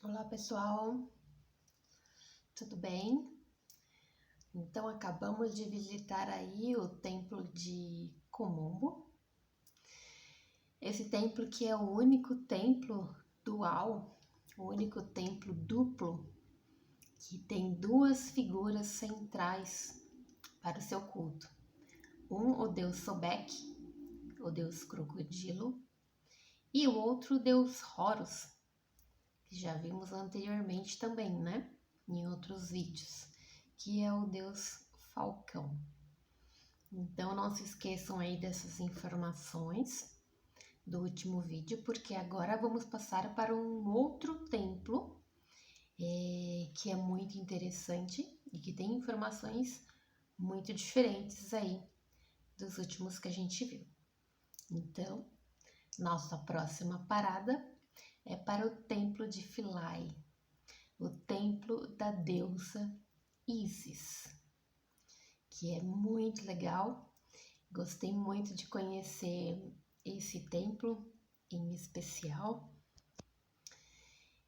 Olá pessoal, tudo bem? Então acabamos de visitar aí o templo de Komombo. Esse templo que é o único templo dual, o único templo duplo que tem duas figuras centrais para o seu culto. O deus Sobek, o deus crocodilo, e o outro o deus Horus, que já vimos anteriormente também, né? Em outros vídeos, que é o deus Falcão. Então não se esqueçam aí dessas informações do último vídeo, porque agora vamos passar para um outro templo que é muito interessante e que tem informações muito diferentes aí dos últimos que a gente viu. Então, nossa próxima parada é para o templo de Philae, o templo da deusa Isis, que é muito legal. Gostei muito de conhecer esse templo em especial.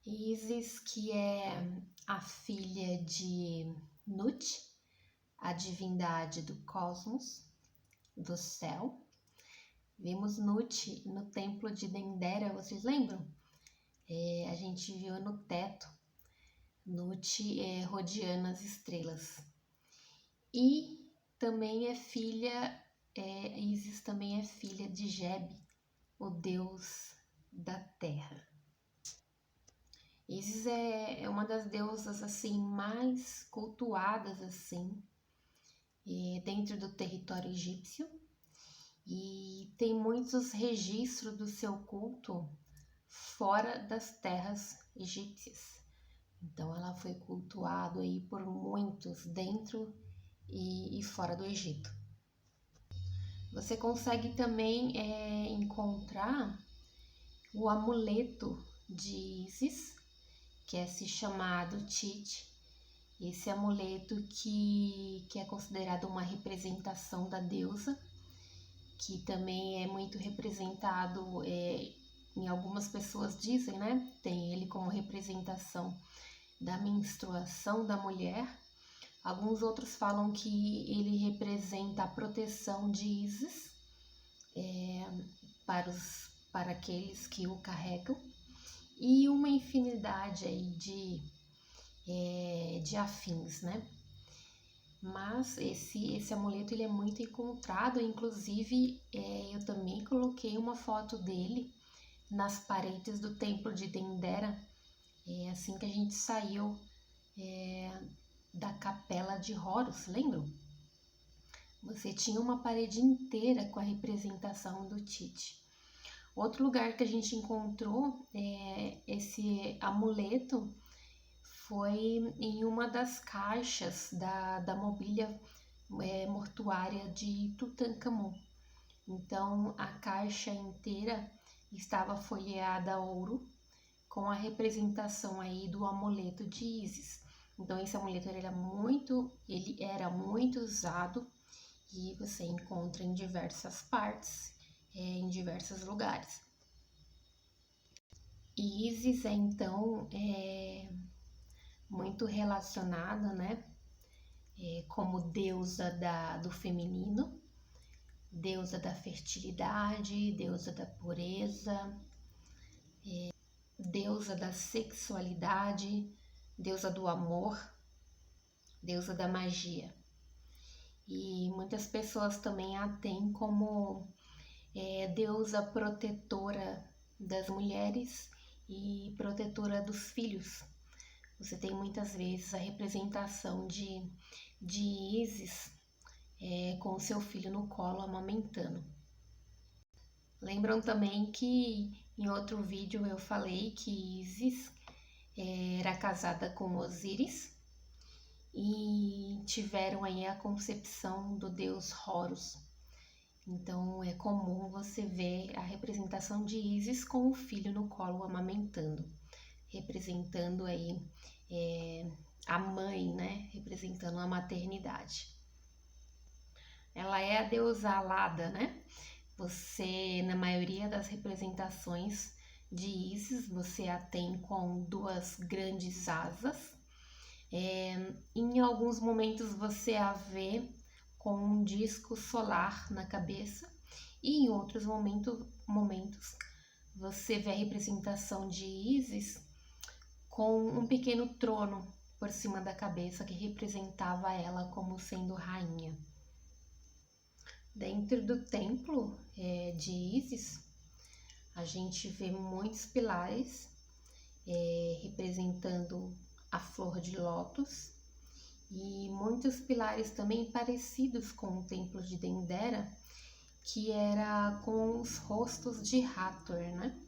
Isis, que é a filha de Nut, a divindade do cosmos, do céu. Vimos Nut no templo de Dendera, vocês lembram? A gente viu no teto Nut rodeando as estrelas. E também Isis também é filha de Geb, o deus da terra. Isis é uma das deusas assim mais cultuadas assim dentro do território egípcio, e tem muitos registros do seu culto fora das terras egípcias. Então ela foi cultuada aí por muitos dentro e fora do Egito. Você consegue também encontrar o amuleto de Isis, que é se chamado Tit. Esse amuleto que é considerado uma representação da deusa, que também é muito representado, em algumas pessoas dizem, né? Tem ele como representação da menstruação da mulher. Alguns outros falam que ele representa a proteção de Isis para aqueles que o carregam, e uma infinidade aí de afins, né? Mas esse amuleto ele é muito encontrado, inclusive eu também coloquei uma foto dele nas paredes do templo de Dendera, assim que a gente saiu da capela de Horus, lembram? Você tinha uma parede inteira com a representação do Tit. Outro lugar que a gente encontrou esse amuleto foi em uma das caixas da mobília mortuária de Tutankhamon. Então a caixa inteira estava folheada a ouro com a representação aí do amuleto de Isis. Então esse amuleto ele era muito usado e você encontra em diversas partes, em diversos lugares. E Isis então muito relacionada, né, como deusa do feminino, deusa da fertilidade, deusa da pureza, deusa da sexualidade, deusa do amor, deusa da magia. E muitas pessoas também a têm como deusa protetora das mulheres e protetora dos filhos. Você tem muitas vezes a representação de Isis com o seu filho no colo amamentando. Lembram também que em outro vídeo eu falei que Isis era casada com Osíris e tiveram aí a concepção do deus Horus. Então é comum você ver a representação de Isis com o filho no colo amamentando, representando aí a mãe, né? Representando a maternidade. Ela é a deusa alada, né? Você, na maioria das representações de Ísis, você a tem com duas grandes asas. Em alguns momentos você a vê com um disco solar na cabeça e em outros momentos você vê a representação de Ísis com um pequeno trono por cima da cabeça que representava ela como sendo rainha. Dentro do templo de Ísis, a gente vê muitos pilares representando a flor de lótus e muitos pilares também parecidos com o templo de Dendera, que era com os rostos de Hathor, né?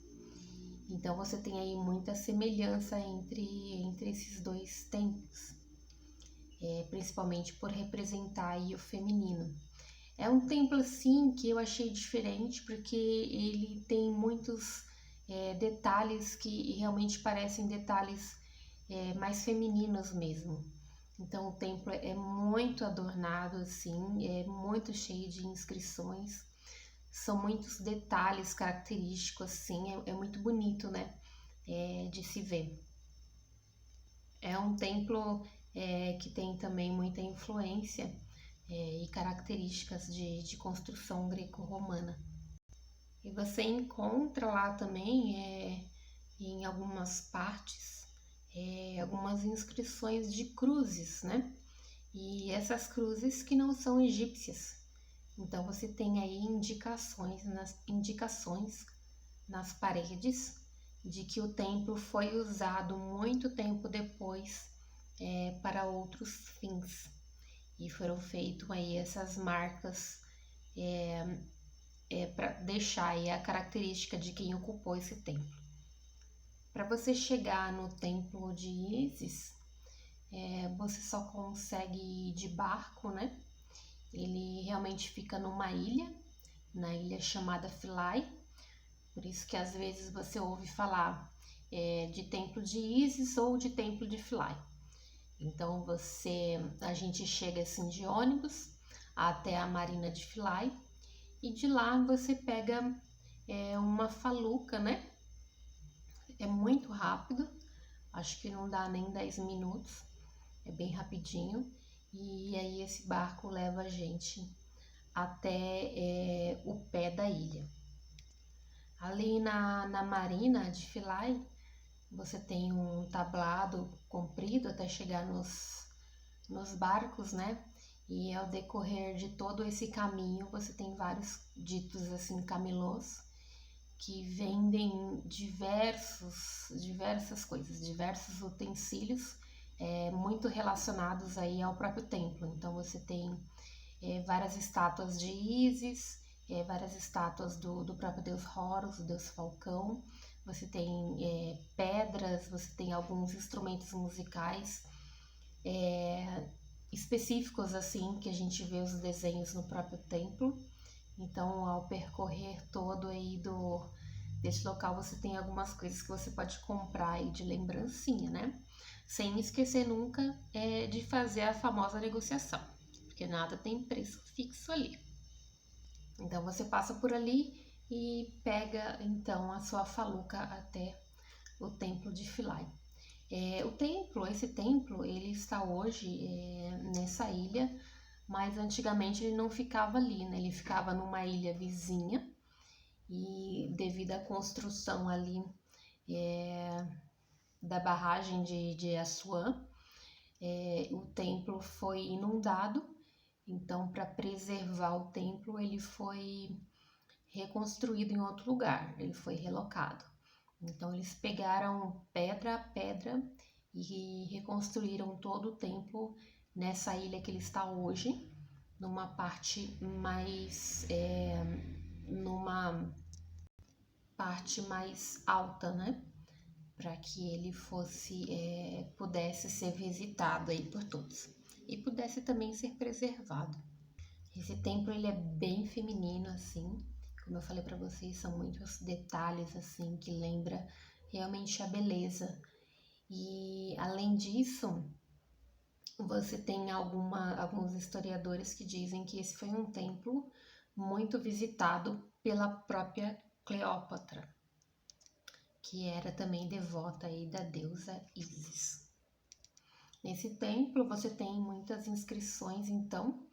Então você tem aí muita semelhança entre esses dois templos, principalmente por representar aí o feminino. É um templo assim que eu achei diferente porque ele tem muitos detalhes que realmente parecem detalhes mais femininos mesmo. Então o templo é muito adornado assim, é muito cheio de inscrições, são muitos detalhes característicos assim, é muito bonito, né, de se ver. É um templo que tem também muita influência e características de construção greco-romana. E você encontra lá também, em algumas partes, algumas inscrições de cruzes, né? E essas cruzes que não são egípcias. Então você tem aí indicações nas paredes de que o templo foi usado muito tempo depois para outros fins. E foram feitas aí essas marcas para deixar aí a característica de quem ocupou esse templo. Para você chegar no templo de Ísis, você só consegue ir de barco, né? Ele realmente fica numa ilha, na ilha chamada Philae. Por isso que às vezes você ouve falar de templo de Ísis ou de templo de Philae. Então a gente chega assim de ônibus até a marina de Philae e de lá você pega uma faluca, né? É muito rápido, acho que não dá nem 10 minutos, é bem rapidinho. E aí esse barco leva a gente até o pé da ilha. Ali na marina de Philae, você tem um tablado comprido até chegar nos barcos, né? E ao decorrer de todo esse caminho, você tem vários ditos assim camelôs que vendem diversas coisas, diversos utensílios muito relacionados aí ao próprio templo. Então você tem várias estátuas de Ísis, várias estátuas do próprio deus Horus, o deus Falcão. Você tem pedras, você tem alguns instrumentos musicais específicos assim que a gente vê os desenhos no próprio templo. Então, ao percorrer todo aí desse local, você tem algumas coisas que você pode comprar aí de lembrancinha, né? Sem esquecer nunca de fazer a famosa negociação, porque nada tem preço fixo ali. Então, você passa por ali e pega então a sua faluca até o templo de Philae. Esse templo, ele está hoje nessa ilha, mas antigamente ele não ficava ali, né? Ele ficava numa ilha vizinha e devido à construção ali da barragem de Assuã, o templo foi inundado. Então, para preservar o templo, ele foi reconstruído em outro lugar, ele foi relocado. Então, eles pegaram pedra a pedra e reconstruíram todo o templo nessa ilha que ele está hoje, numa parte mais alta, né? Para que ele pudesse ser visitado aí por todos e pudesse também ser preservado. Esse templo ele é bem feminino assim, como eu falei para vocês, são muitos detalhes assim que lembra realmente a beleza. E além disso, você tem alguns historiadores que dizem que esse foi um templo muito visitado pela própria Cleópatra, que era também devota aí da deusa Ísis. Nesse templo você tem muitas inscrições, então,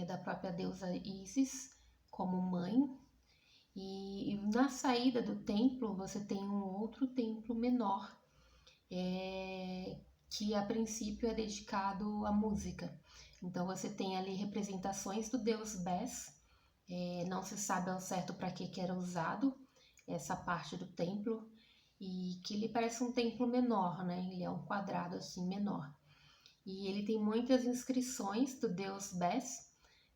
da própria deusa Ísis como mãe. E na saída do templo você tem um outro templo menor, que a princípio é dedicado à música. Então você tem ali representações do deus Bes, não se sabe ao certo para que era usado essa parte do templo, e que ele parece um templo menor, né? Ele é um quadrado assim menor. E ele tem muitas inscrições do deus Bes,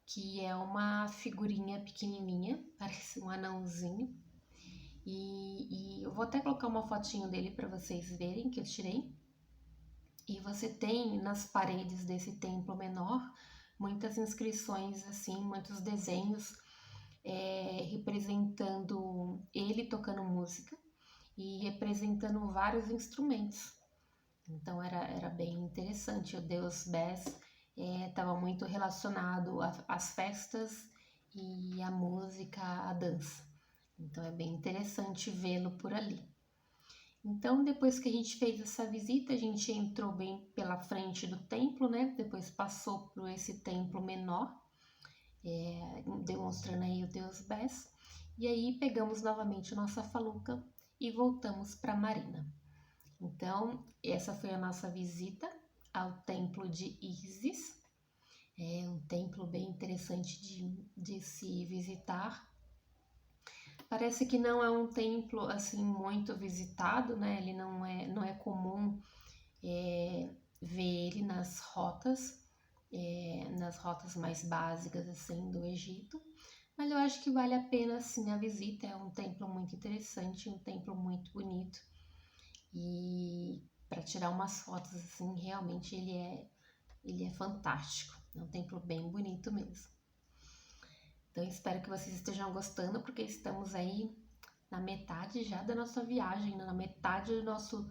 que é uma figurinha pequenininha, parece um anãozinho. E eu vou até colocar uma fotinho dele para vocês verem, que eu tirei. E você tem nas paredes desse templo menor muitas inscrições, assim, muitos desenhos representando ele tocando música e representando vários instrumentos. Então era bem interessante. O deus Bes estava muito relacionado às festas e à música, à dança. Então é bem interessante vê-lo por ali. Então, depois que a gente fez essa visita, a gente entrou bem pela frente do templo, né? Depois passou por esse templo menor, demonstrando aí o deus Bes. E aí pegamos novamente nossa faluca e voltamos para a marina. Então, essa foi a nossa visita ao templo de Ísis. É um templo bem interessante de se visitar. Parece que não é um templo assim muito visitado, né? Ele não é comum ver ele nas rotas mais básicas assim do Egito. Mas eu acho que vale a pena sim a visita. É um templo muito interessante, um templo muito bonito. E para tirar umas fotos assim, realmente ele é fantástico. É um templo bem bonito mesmo. Então espero que vocês estejam gostando, porque estamos aí na metade já da nossa viagem, na metade do nosso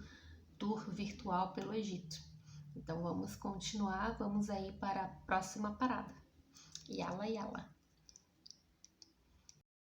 tour virtual pelo Egito. Então vamos continuar, vamos aí para a próxima parada. Yala, yala!